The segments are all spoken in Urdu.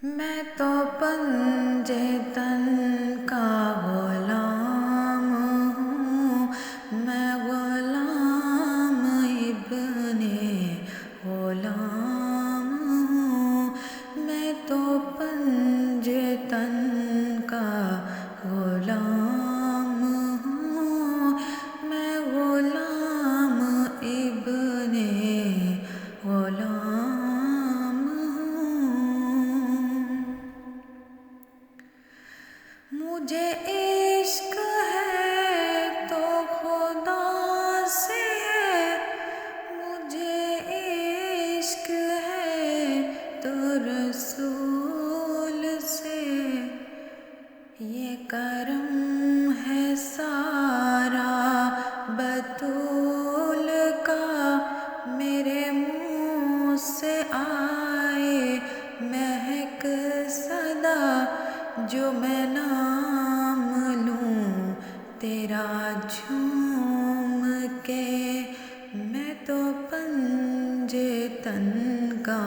میں تو پنجے تن کا غلام ہوں، میں غلام ابن غلام ہوں، میں تو پنجے تن کا غلام ہوں، میں غلام ابن غلام ہوں۔ مجھے عشق ہے تو خدا سے ہے، مجھے عشق ہے تو رسول سے، یہ کرم ہے سارا بطول کا، میرے منہ سے آئے مہک صدا، جو میں نام لوں تیرا جھوم کے، میں تو پنجے تن کا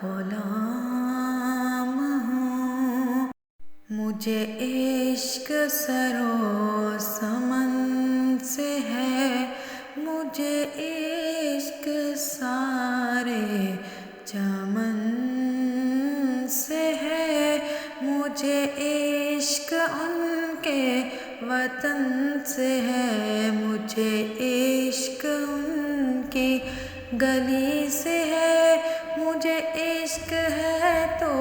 غلام ہوں۔ مجھے عشق سر و سمن سے ہے، مجھے عشق سارے چمن سے ہے، مجھے عشق ان کے وطن سے ہے، مجھے عشق ان کی گلی سے ہے، مجھے عشق ہے تو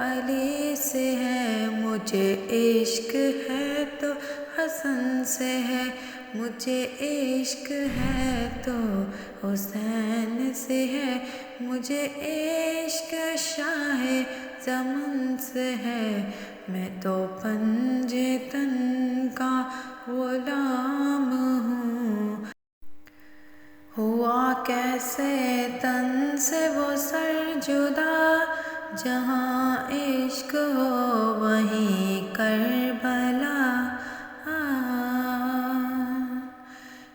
علی سے ہے، مجھے عشق ہے تو حسن سے ہے، مجھے عشق ہے تو حسین سے ہے، مجھے عشق شاہ زمن سے ہے، میں تو پنجے تن کا غلام ہوں۔ ہوا کیسے تن سے وہ سر جدا، جہاں عشق ہو وہیں کربلا،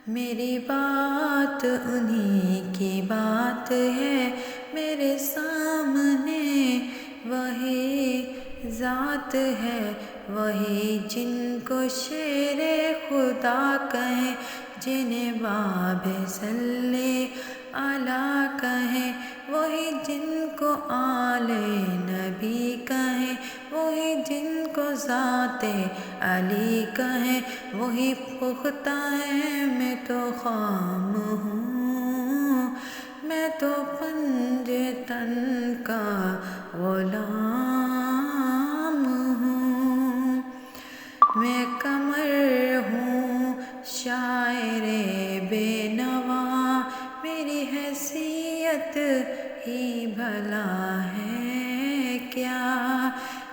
میری بات انہی کی بات ہے، میرے سامنے وہی ذات ہے، وہی جن کو شیر خدا کہیں، جنہیں باب صلی علیہ کہیں، وہی جن کو آل نبی کہیں، وہی جن کو ذات علی کہیں، وہی پختہ ہیں، میں تو خام ہوں، میں تو پنجے تن کا غلام ہوں، میں قمر ہوں شاعر بے نوا، میری حیثیت ہی بھلا ہے کیا،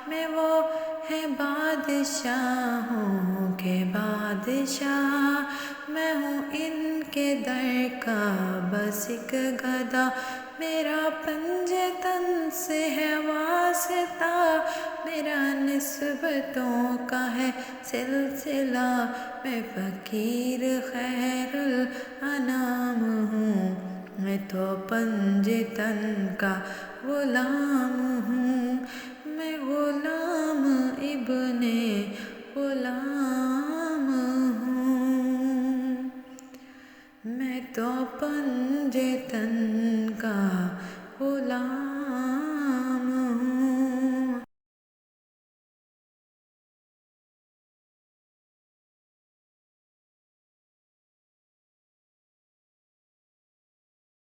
میں وہ ہے بادشاہوں کے بادشاہ، میں ہوں ان کے در کا بس ایک گدا، میرا پنجے تن سے ہے واسطہ، میرا نسبتوں کا ہے سلسلہ، میں فقیر خیر الانام ہوں، میں تو پنجے تن کا غلام ہوں۔